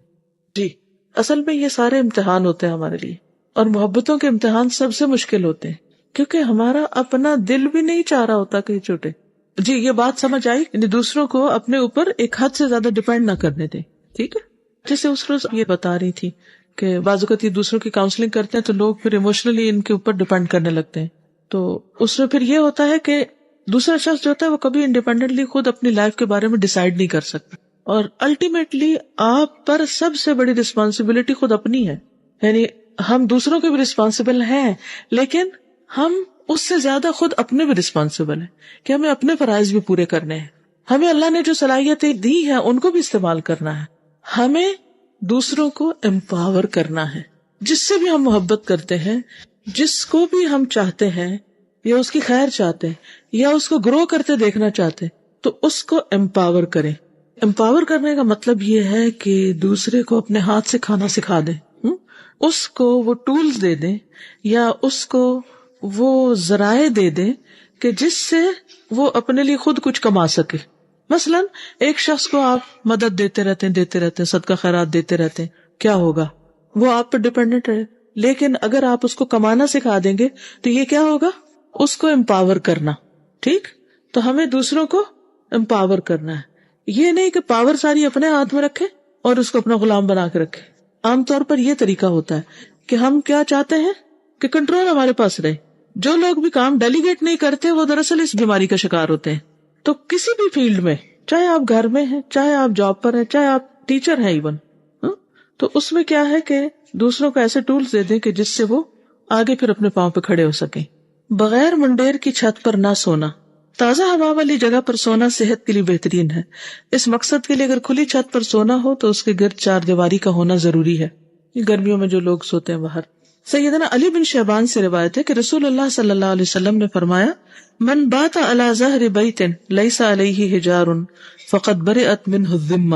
جی اصل میں یہ سارے امتحان ہوتے ہیں ہمارے لیے، اور محبتوں کے امتحان سب سے مشکل ہوتے ہیں، کیونکہ ہمارا اپنا دل بھی نہیں چاہ رہا ہوتا کہ چھوٹے. جی یہ بات سمجھ آئی، یعنی دوسروں کو اپنے اوپر ایک حد سے زیادہ ڈیپینڈ نہ کرنے دیں. ٹھیک ہے، جیسے اس روز یہ بتا رہی تھی کہ بعض اوقات یہ دوسروں کی کاؤنسلنگ کرتے ہیں تو لوگ پھر ایموشنلی ان کے اوپر ڈیپینڈ کرنے لگتے ہیں. تو اس میں پھر یہ ہوتا ہے کہ دوسرا شخص جو ہوتا ہے وہ کبھی انڈیپینڈنٹلی خود اپنی لائف کے بارے میں ڈیسائیڈ نہیں کر سکتا، اور الٹیمیٹلی آپ پر سب سے بڑی رسپانسبلٹی خود اپنی ہے. یعنی ہم دوسروں کے بھی رسپانسبل ہیں، لیکن ہم اس سے زیادہ خود اپنے بھی رسپانسبل ہیں کہ ہمیں اپنے فرائض بھی پورے کرنے ہیں. ہمیں اللہ نے جو صلاحیتیں دی ہیں ان کو بھی استعمال کرنا ہے. ہمیں دوسروں کو امپاور کرنا ہے. جس سے بھی ہم محبت کرتے ہیں، جس کو بھی ہم چاہتے ہیں یا اس کی خیر چاہتے ہیں یا اس کو گرو کرتے دیکھنا چاہتے ہیں، تو اس کو امپاور کریں. امپاور کرنے کا مطلب یہ ہے کہ دوسرے کو اپنے ہاتھ سے کھانا سکھا دیں، اس کو وہ ٹولز دے دیں یا اس کو وہ ذرائع دے دیں کہ جس سے وہ اپنے لیے خود کچھ کما سکے. مثلا ایک شخص کو آپ مدد دیتے رہتے ہیں، صدقہ خیرات دیتے رہتے ہیں، کیا ہوگا؟ وہ آپ پر ڈیپینڈنٹ ہے. لیکن اگر آپ اس کو کمانا سکھا دیں گے تو یہ کیا ہوگا؟ اس کو امپاور کرنا. ٹھیک، تو ہمیں دوسروں کو امپاور کرنا ہے. یہ نہیں کہ پاور ساری اپنے ہاتھ میں رکھے اور اس کو اپنا غلام بنا کے رکھے. عام طور پر یہ طریقہ ہوتا ہے کہ ہم کیا چاہتے ہیں کہ کنٹرول ہمارے پاس رہے. جو لوگ بھی کام ڈیلیگیٹ نہیں کرتے وہ دراصل اس بیماری کا شکار ہوتے ہیں. تو کسی بھی فیلڈ میں، چاہے آپ گھر میں ہیں، چاہے آپ جاب پر ہیں، چاہے آپ ٹیچر ہیں ایون، تو اس میں کیا ہے کہ دوسروں کو ایسے ٹولز دے دیں کہ جس سے وہ آگے پھر اپنے پاؤں پہ کھڑے ہو سکیں. بغیر منڈیر کی چھت پر نہ سونا. تازہ ہوا والی جگہ پر سونا صحت کے لیے بہترین ہے. اس مقصد کے لیے اگر کھلی چھت پر سونا ہو تو اس کے گرد چار دیواری کا ہونا ضروری ہے. یہ گرمیوں میں جو لوگ سوتے ہیں باہر. سیدنا علی بن شہبان سے روایت ہے کہ رسول اللہ صلی اللہ علیہ وسلم نے فرمایا، من بات علی ظہر بیت لیس علیہ حجار فقد برئت منہ الذمہ.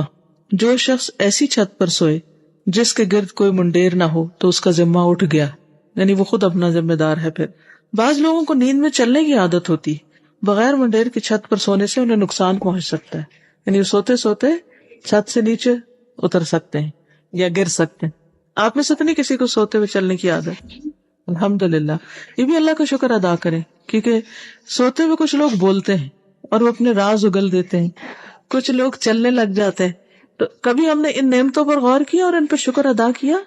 جو شخص ایسی چھت پر سوئے جس کے گرد کوئی منڈیر نہ ہو تو اس کا ذمہ اٹھ گیا، یعنی وہ خود اپنا ذمہ دار ہے. پھر بعض لوگوں کو نیند میں چلنے کی عادت ہوتی، بغیر منڈیر کی چھت پر سونے سے انہیں نقصان پہنچ سکتا ہے. یعنی سوتے سوتے چھت سے نیچے اتر سکتے ہیں یا گر سکتے ہیں. آپ میں سے تو نہیں کسی کو سوتے ہوئے چلنے کی عادت؟ الحمدللہ، یہ بھی اللہ کا شکر ادا کریں، کیونکہ سوتے ہوئے کچھ لوگ بولتے ہیں اور وہ اپنے راز اگل دیتے ہیں، کچھ لوگ چلنے لگ جاتے ہیں. تو کبھی ہم نے ان نعمتوں پر غور کیا اور ان پر شکر ادا کیا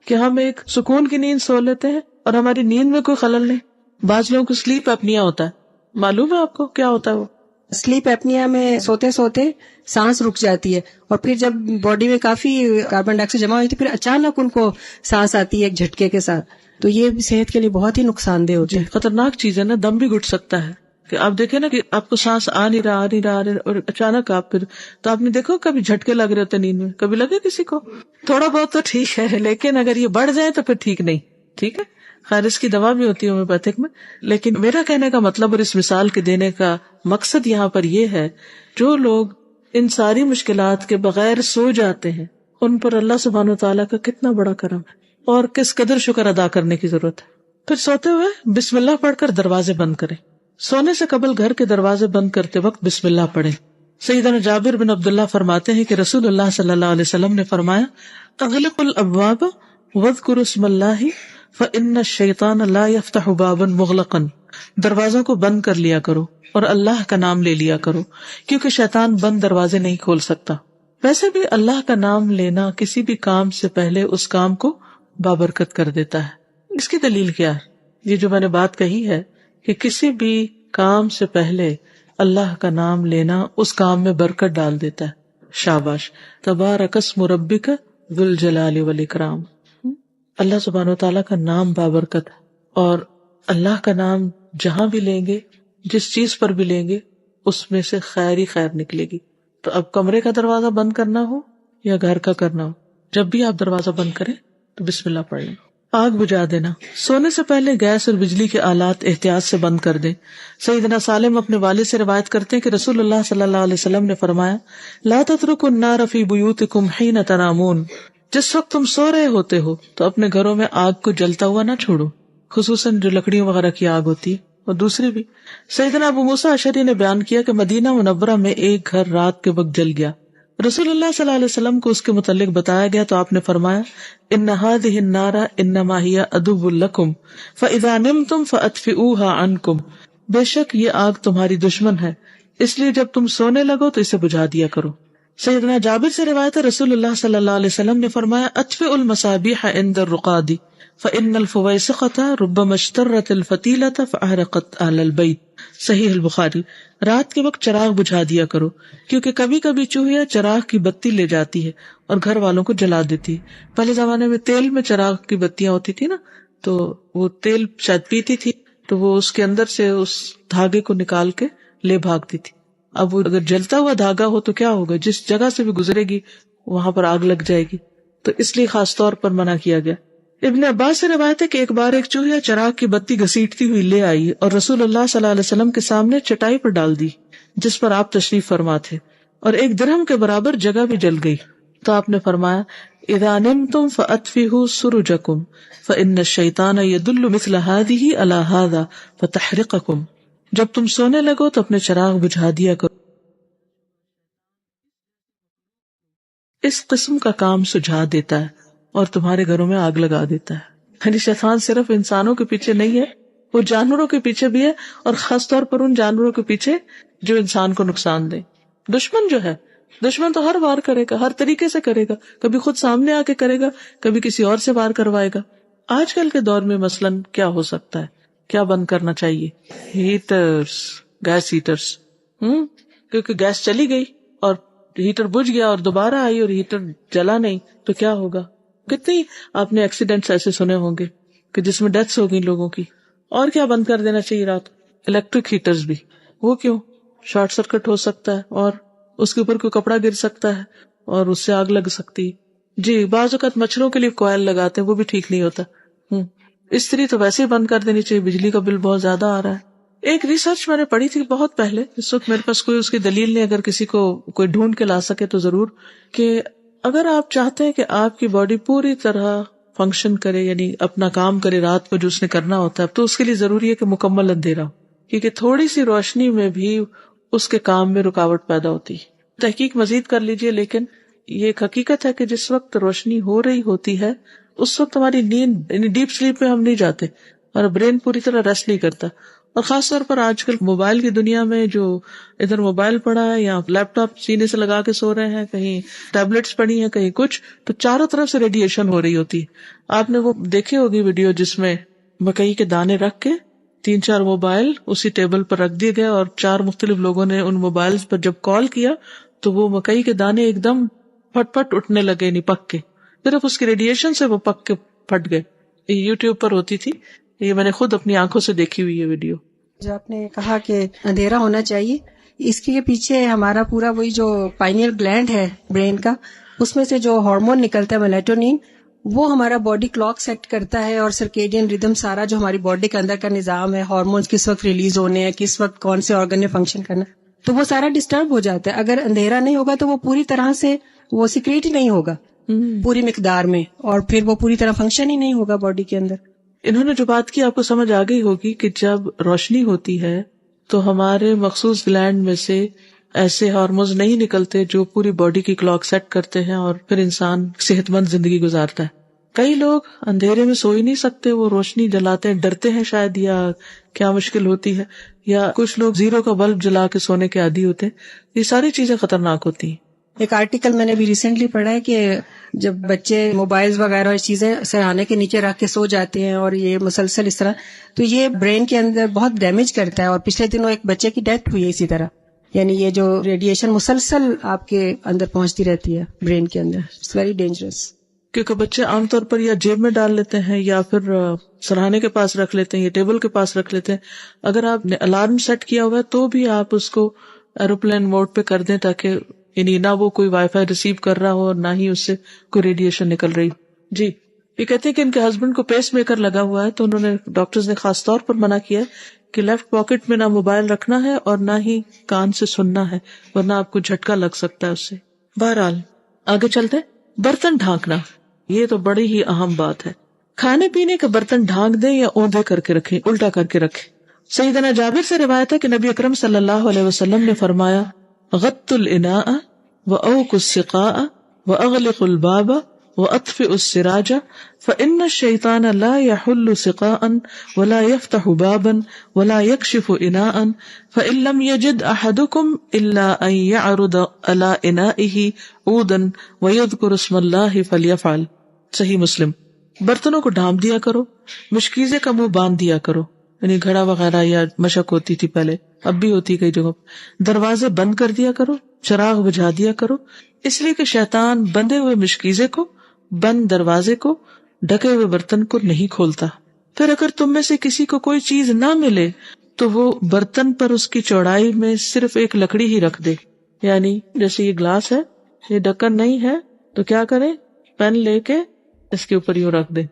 کہ ہم ایک سکون کی نیند سو لیتے ہیں اور ہماری نیند میں کوئی خلل نہیں. بعض لوگوں کو سلیپ اپنیا ہوتا ہے، معلوم ہے آپ کو کیا ہوتا ہے؟ وہ سلیپ ایپنیا میں سوتے سوتے سانس رک جاتی ہے، اور پھر جب باڈی میں کافی کاربن ڈائی آکسائڈ جمع ہوتی ہے پھر اچانک ان کو سانس آتی ہے ایک جھٹکے کے ساتھ. تو یہ بھی صحت کے لیے بہت ہی نقصان دہ ہوتا ہے. خطرناک چیز ہے نا، دم بھی گھٹ سکتا ہے. کہ آپ دیکھیں نا کہ آپ کو سانس آ نہیں رہا اور اچانک آپ پھر، تو آپ نے دیکھو کبھی جھٹکے لگ رہے ہوتے نیند میں، کبھی لگے کسی کو؟ تھوڑا بہت تو ٹھیک ہے، لیکن اگر یہ بڑھ جائے تو پھر ٹھیک نہیں. ٹھیک ہے، خیر اس کی دوا بھی ہوتی ہے ہومیوپیتھک میں. لیکن میرا کہنے کا مطلب اور اس مثال کے دینے کا مقصد یہاں پر یہ ہے، جو لوگ ان ساری مشکلات کے بغیر سو جاتے ہیں ان پر اللہ سبحانہ وتعالیٰ کا کتنا بڑا کرم ہے اور کس قدر شکر ادا کرنے کی ضرورت ہے. پھر سوتے ہوئے بسم اللہ پڑھ کر دروازے بند کریں. سونے سے قبل گھر کے دروازے بند کرتے وقت بسم اللہ پڑھیں. سیدنا جابر بن عبداللہ فرماتے ہیں کہ رسول اللہ صلی اللہ علیہ وسلم نے فرمایا، اغلقوا الابواب واذکروا اسم اللہ فإن الشیطان لا یفتح بابا مغلقا. دروازوں کو بند کر لیا کرو اور اللہ کا نام لے لیا کرو، کیونکہ شیطان بند دروازے نہیں کھول سکتا. ویسے بھی اللہ کا نام لینا کسی بھی کام سے پہلے اس کام کو بابرکت کر دیتا ہے. اس کی دلیل کیا ہے؟ یہ جو میں نے بات کہی ہے کہ کسی بھی کام سے پہلے اللہ کا نام لینا اس کام میں برکت ڈال دیتا ہے. شاباش، تبارک اسم ربک ذو الجلال والاکرام. اللہ سبحانہ وتعالیٰ کا نام بابرکت ہے، اور اللہ کا نام جہاں بھی لیں گے، جس چیز پر بھی لیں گے، اس میں سے خیر ہی خیر نکلے گی. تو اب کمرے کا دروازہ بند کرنا ہو یا گھر کا کرنا ہو، جب بھی آپ دروازہ بند کریں تو بسم اللہ پڑھ لیں. آگ بجھا دینا. سونے سے پہلے گیس اور بجلی کے آلات احتیاط سے بند کر دیں. سیدنا سالم اپنے والد سے روایت کرتے ہیں کہ رسول اللہ صلی اللہ علیہ وسلم نے فرمایا لا تترکوا النار فی بیوتکم حین تنامون. جس وقت تم سو رہے ہوتے ہو تو اپنے گھروں میں آگ کو جلتا ہوا نہ چھوڑو، خصوصاً جو لکڑیوں وغیرہ کی آگ ہوتی ہے اور دوسری بھی. سیدنا ابو موسیٰ اشعری نے بیان کیا کہ مدینہ منورہ میں ایک گھر رات کے وقت جل گیا. رسول اللہ صلی اللہ علیہ وسلم کو اس کے متعلق بتایا گیا تو آپ نے فرمایا ان هذه النار انما هي عدو لكم فاذا نمتم فاطفئوها عنكم. بے شک یہ آگ تمہاری دشمن ہے، اس لیے جب تم سونے لگو تو اسے بجھا دیا کرو. سیدنا جابر سے روایت ہے رسول اللہ صلی اللہ علیہ وسلم نے فرمایا اطفئوا المصابیح عند الرقاد فإن الفویسقة ربما اشترت الفتیلة فأحرقت اہل البیت. صحیح البخاری. رات کے وقت چراغ بجھا دیا کرو کیونکہ کبھی کبھی چوہیاں چراغ کی بتی لے جاتی ہے اور گھر والوں کو جلا دیتی ہے. پہلے زمانے میں تیل میں چراغ کی بتیاں ہوتی تھی نا، تو وہ تیل شاید پیتی تھی تو وہ اس کے اندر سے اس دھاگے کو نکال کے لے بھاگتی تھی. اب وہ اگر جلتا ہوا دھاگا ہو تو کیا ہوگا، جس جگہ سے بھی گزرے گی وہاں پر آگ لگ جائے گی، تو اس لیے خاص طور پر منع کیا گیا. ابن عباس سے روایت ہے کہ ایک بار ایک چوہیا چراغ کی بتی گھسیٹتی ہوئی لے آئی اور رسول اللہ صلی اللہ علیہ وسلم کے سامنے چٹائی پر ڈال دی جس پر آپ تشریف فرما تھے، اور ایک درہم کے برابر جگہ بھی جل گئی. تو آپ نے فرمایا اذا نمتم فاطفئوا سرجکم فان الشیطان یدل مثل هذه على هذا فتحرقکم. جب تم سونے لگو تو اپنے چراغ بجھا دیا کرو، اس قسم کا کام سجھا دیتا ہے اور تمہارے گھروں میں آگ لگا دیتا ہے. یعنی شیطان صرف انسانوں کے پیچھے نہیں ہے، وہ جانوروں کے پیچھے بھی ہے، اور خاص طور پر ان جانوروں کے پیچھے جو انسان کو نقصان دے. دشمن جو ہے، دشمن تو ہر وار کرے گا، ہر طریقے سے کرے گا، کبھی خود سامنے آ کے کرے گا، کبھی کسی اور سے وار کروائے گا. آج کل کے دور میں مثلاً کیا ہو سکتا ہے، کیا بند کرنا چاہیے؟ Heaters, gas heaters. کیونکہ گیس چلی گئی اور ہیٹر بجھ گیا اور دوبارہ آئی اور ہیٹر جلا نہیں تو کیا ہوگا؟ کتنی آپ نے ایکسیڈنٹس ایسے سنے ہوں گے کہ جس میں ڈیتھس ہو گئی لوگوں کی. اور کیا بند کر دینا چاہیے رات؟ الیکٹرک ہیٹرز بھی. وہ کیوں؟ شارٹ سرکٹ ہو سکتا ہے اور اس کے اوپر کوئی کپڑا گر سکتا ہے اور اس سے آگ لگ سکتی. جی بعض اوقات مچھروں کے لیے کوئل لگاتے ہیں، وہ بھی ٹھیک نہیں ہوتا. استری تو ویسے ہی بند کر دینی چاہیے، بجلی کا بل بہت زیادہ آ رہا ہے. ایک ریسرچ میں نے پڑھی تھی بہت پہلے، اس وقت میرے پاس کوئی اس کی دلیل نہیں، اگر کسی کو کوئی ڈھونڈ کے لا سکے تو ضرور، کہ اگر آپ چاہتے ہیں کہ آپ کی باڈی پوری طرح فنکشن کرے، یعنی اپنا کام کرے رات کو جو اس نے کرنا ہوتا ہے، تو اس کے لیے ضروری ہے کہ مکمل اندھیرا ہو، کیونکہ تھوڑی سی روشنی میں بھی اس کے کام میں رکاوٹ پیدا ہوتی ہے. تحقیق مزید کر لیجئے، لیکن یہ ایک حقیقت ہے کہ جس وقت روشنی ہو رہی ہوتی ہے اس وقت ہماری نیند، یعنی ڈیپ سلیپ میں ہم نہیں جاتے اور برین پوری طرح ریسٹ نہیں کرتا. اور خاص طور پر آج کل موبائل کی دنیا میں جو ادھر موبائل پڑا ہے یا لیپ ٹاپ سینے سے لگا کے سو رہے ہیں، کہیں ٹیبلٹس پڑی ہیں، کہیں کچھ، تو چاروں طرف سے ریڈیشن ہو رہی ہوتی ہے. آپ نے وہ دیکھی ہوگی ویڈیو جس میں مکئی کے دانے رکھ کے 3-4 موبائل اسی ٹیبل پر رکھ دیے گئے اور 4 مختلف لوگوں نے ان موبائل پر جب کال کیا تو وہ مکئی کے دانے ایک دم پھٹ پھٹ اٹھنے لگے، نہیں پک کے، صرف اس کی ریڈیشن سے وہ پک کے پھٹ گئے. یوٹیوب پر ہوتی تھی، یہ میں نے خود اپنی آنکھوں سے دیکھی ہوئی ہے ویڈیو. جو آپ نے کہا کہ اندھیرا ہونا چاہیے، اس کے پیچھے ہمارا پورا وہی جو پائنیل گلینڈ ہے برین کا، اس میں سے جو ہارمون نکلتا ہے میلیٹونین، وہ ہمارا باڈی کلاک سیٹ کرتا ہے، اور سرکیڈین ریدم سارا جو ہماری باڈی کے اندر کا نظام ہے، ہارمونز کس وقت ریلیز ہونے ہیں، کس وقت کون سے آرگن نے فنکشن کرنا، تو وہ سارا ڈسٹرب ہو جاتا ہے. اگر اندھیرا نہیں ہوگا تو وہ پوری طرح سے وہ سیکریٹ ہی نہیں ہوگا پوری مقدار میں، اور پھر وہ پوری طرح فنکشن ہی نہیں ہوگا باڈی کے اندر. انہوں نے جو بات کی آپ کو سمجھ آ گئی ہوگی کہ جب روشنی ہوتی ہے تو ہمارے مخصوص گلینڈ میں سے ایسے ہارمونز نہیں نکلتے جو پوری باڈی کی کلاک سیٹ کرتے ہیں اور پھر انسان صحت مند زندگی گزارتا ہے. کئی لوگ اندھیرے میں سو ہی نہیں سکتے، وہ روشنی جلاتے ہیں، ڈرتے ہیں شاید، یا کیا مشکل ہوتی ہے، یا کچھ لوگ زیرو کا بلب جلا کے سونے کے عادی ہوتے ہیں. یہ ساری چیزیں خطرناک ہوتی ہیں. ایک آرٹیکل میں نے بھی ریسنٹلی پڑھا ہے کہ جب بچے موبائل وغیرہ اور چیزیں سرہانے کے نیچے رکھ کے سو جاتے ہیں اور یہ مسلسل اس طرح، تو یہ برین کے اندر بہت ڈیمیج کرتا ہے. اور پچھلے دنوں ایک بچے کی ڈیتھ ہوئی ہے اسی طرح. یعنی یہ جو ریڈیشن مسلسل آپ کے اندر پہنچتی رہتی ہے برین کے اندر، اٹس ویری ڈینجرس. کیونکہ بچے عام طور پر یا جیب میں ڈال لیتے ہیں یا پھر سرہانے کے پاس رکھ لیتے ہیں یا ٹیبل کے پاس رکھ لیتے ہیں. اگر آپ نے الارم سیٹ کیا ہوا ہے تو بھی آپ اس کو ایروپلین موڈ پہ کر دیں، تاکہ یعنی نہ وہ کوئی وائی فائی ریسیو کر رہا ہو اور نہ ہی اس سے کوئی ریڈیشن نکل رہی. جی یہ کہتے ہیں کہ ان کے ہسبینڈ کو پیس میکر لگا ہوا ہے، تو انہوں نے ڈاکٹرز نے خاص طور پر منع کیا ہے کہ لیفٹ پاکٹ میں نہ موبائل رکھنا ہے اور نہ ہی کان سے سننا ہے، ورنہ آپ کو جھٹکا لگ سکتا ہے اس سے. بہرحال آگے چلتے. برتن ڈھانکنا، یہ تو بڑی ہی اہم بات ہے. کھانے پینے کے برتن ڈھانک دیں یا اوندھے کر کے رکھیں، الٹا کر کے رکھیں. سیدنا جابر سے روایت ہے کہ نبی اکرم صلی اللہ علیہ وسلم نے فرمایا، غط الاناء واوق السقاء واغلق الباب واطفئ السراج فان الشیطان لا يحل سقاء ولا يفتح بابا ولا يكشف اناء فان لم يجد احدكم الا ان يعرض على انائه عودا ويذكر اسم الله فليفعل. صحیح مسلم. برتنوں کو ڈھانپ دیا کرو، مشکیزے کا منہ باندھ دیا کرو، یعنی گھڑا وغیرہ یا مشک ہوتی تھی پہلے، اب بھی ہوتی کئی جگہوں. دروازے بند کر دیا کرو، چراغ بجھا دیا کرو، اس لیے کہ شیطان بندے ہوئے مشکیزے کو، بند دروازے کو، ڈھکے ہوئے برتن کو نہیں کھولتا. پھر اگر تم میں سے کسی کو کوئی چیز نہ ملے تو وہ برتن پر اس کی چوڑائی میں صرف ایک لکڑی ہی رکھ دے. یعنی جیسے یہ گلاس ہے، یہ ڈھکن نہیں ہے تو کیا کرے، پین لے کے اس کے اوپر یوں رکھ دے.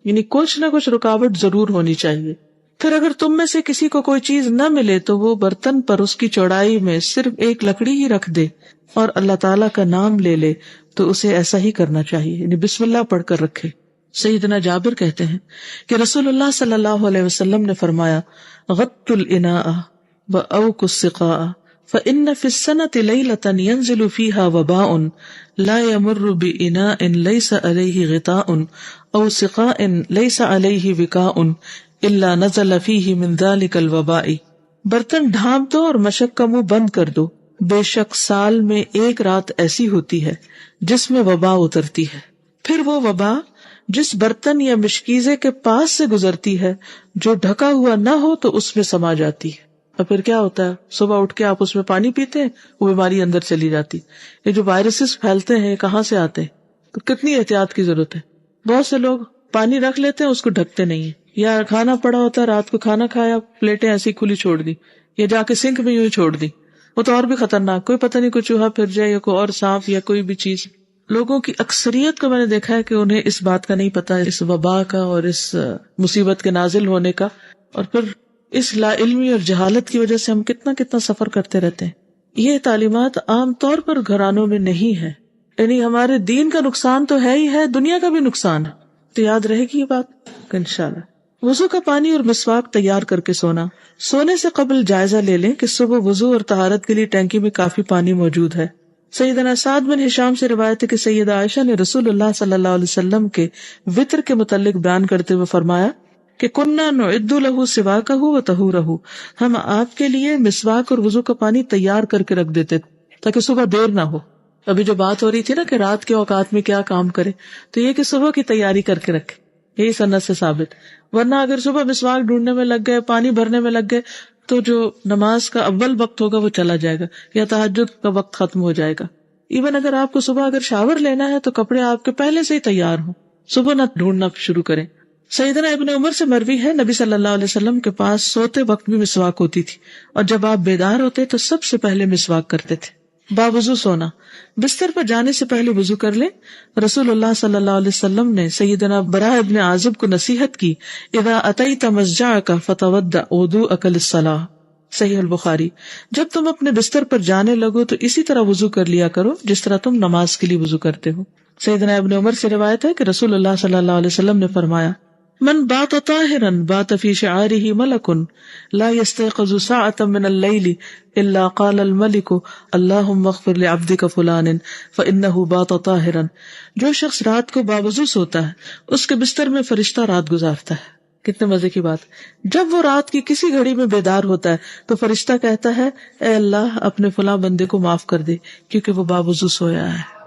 یعنی کچھ نہ کچھ رکاوٹ ضرور ہونی چاہیے. پھر اگر تم میں سے کسی کو کوئی چیز نہ ملے تو وہ برتن پر اس کی چوڑائی میں صرف ایک لکڑی ہی رکھ دے اور اللہ تعالیٰ کا نام لے لے تو اسے ایسا ہی کرنا چاہیے، یعنی بسم اللہ پڑھ کر رکھے. سیدنا جابر کہتے ہیں کہ رسول اللہ صلی اللہ علیہ وسلم نے فرمایا، غط الاناء واوق السقاء فإن في السنة ليلة ينزل فيها وباء لا يمر بإناء ليس عليه غطاء أو سقاء ليس عليه وكاء إلا نزل فيه من ذلك الوباء. برتن ڈھانپ دو اور مشک کا منہ بند کر دو، بے شک سال میں ایک رات ایسی ہوتی ہے جس میں وبا اترتی ہے، پھر وہ وبا جس برتن یا مشکیزے کے پاس سے گزرتی ہے جو ڈھکا ہوا نہ ہو تو اس میں سما جاتی ہے. اور پھر کیا ہوتا ہے، صبح اٹھ کے آپ اس میں پانی پیتے ہیں، وہ بیماری اندر چلی جاتی. یہ جو وائرسز پھیلتے ہیں کہاں سے آتے ہیں، تو کتنی احتیاط کی ضرورت ہے. بہت سے لوگ پانی رکھ لیتے ہیں، اس کو ڈھکتے نہیں ہیں، یا کھانا پڑا ہوتا ہے، رات کو کھانا کھایا، پلیٹیں ایسی کھلی چھوڑ دی یا جا کے سنک میں یوں ہی چھوڑ دی، وہ تو اور بھی خطرناک، کوئی پتہ نہیں کوئی چوہا پھر جائے یا کوئی اور سانپ یا کوئی بھی چیز. لوگوں کی اکثریت کو میں نے دیکھا ہے کہ انہیں اس بات کا نہیں پتا، اس وبا کا اور اس مصیبت کے نازل ہونے کا، اور پھر اس لا علمی اور جہالت کی وجہ سے ہم کتنا سفر کرتے رہتے ہیں. یہ تعلیمات عام طور پر گھرانوں میں نہیں ہے، یعنی ہمارے دین کا نقصان تو ہے ہی ہے، دنیا کا بھی نقصان ہے. تو یاد رہے گی یہ بات انشاءاللہ. وضو کا پانی اور مسواک تیار کر کے سونا. سونے سے قبل جائزہ لے لیں کہ صبح وضو اور طہارت کے لیے ٹینکی میں کافی پانی موجود ہے. سیدنا سعد بن ہشام سے روایت ہے کہ سیدہ عائشہ نے رسول اللہ صلی اللہ علیہ وسلم کے وطر کے متعلق بیان کرتے ہوئے فرمایا کہ کننا نعد لہ سواکہ و طہورہ، ہم آپ کے لیے مسواک اور وضو کا پانی تیار کر کے رکھ دیتے تاکہ صبح دیر نہ ہو. ابھی جو بات ہو رہی تھی نا کہ رات کے اوقات میں کیا کام کرے، تو یہ کہ صبح کی تیاری کر کے رکھے، یہی سنت سے ثابت. ورنہ اگر صبح مسواک ڈھونڈنے میں لگ گئے، پانی بھرنے میں لگ گئے، تو جو نماز کا اول وقت ہوگا وہ چلا جائے گا یا تہجد کا وقت ختم ہو جائے گا. ایون اگر آپ کو صبح اگر شاور لینا ہے تو کپڑے آپ کے پہلے سے ہی تیار ہوں، صبح نہ ڈھونڈنا شروع کریں. سیدنا ابن عمر سے مروی ہے نبی صلی اللہ علیہ وسلم کے پاس سوتے وقت بھی مسواک ہوتی تھی، اور جب آپ بیدار ہوتے تو سب سے پہلے مسواک کرتے تھے. باوضو سونا. بستر پر جانے سے پہلے وضو کر لیں. رسول اللہ صلی اللہ علیہ وسلم نے سیدنا براء ابن عازب کو نصیحت کی، اذا اتیت مضجعک فتودع وضوءک للصلاۃ. صحیح البخاری. جب تم اپنے بستر پر جانے لگو تو اسی طرح وضو کر لیا کرو جس طرح تم نماز کے لیے وضو کرتے ہو. سیدنا ابن عمر سے روایت ہے کہ رسول اللہ صلی اللہ علیہ وسلم نے فرمایا، من بات طاہرا بات فی شعارہ ملک لا یستيقظ ساعة من اللیل الا قال الملک اللہم اغفر لعبدک فلان فانہ بات طاہرا. جو شخص رات کو باوضو سوتا ہے اس کے بستر میں فرشتہ رات گزارتا ہے. کتنے مزے کی بات. جب وہ رات کی کسی گھڑی میں بیدار ہوتا ہے تو فرشتہ کہتا ہے، اے اللہ اپنے فلاں بندے کو معاف کر دے کیونکہ وہ باوضو سویا ہے.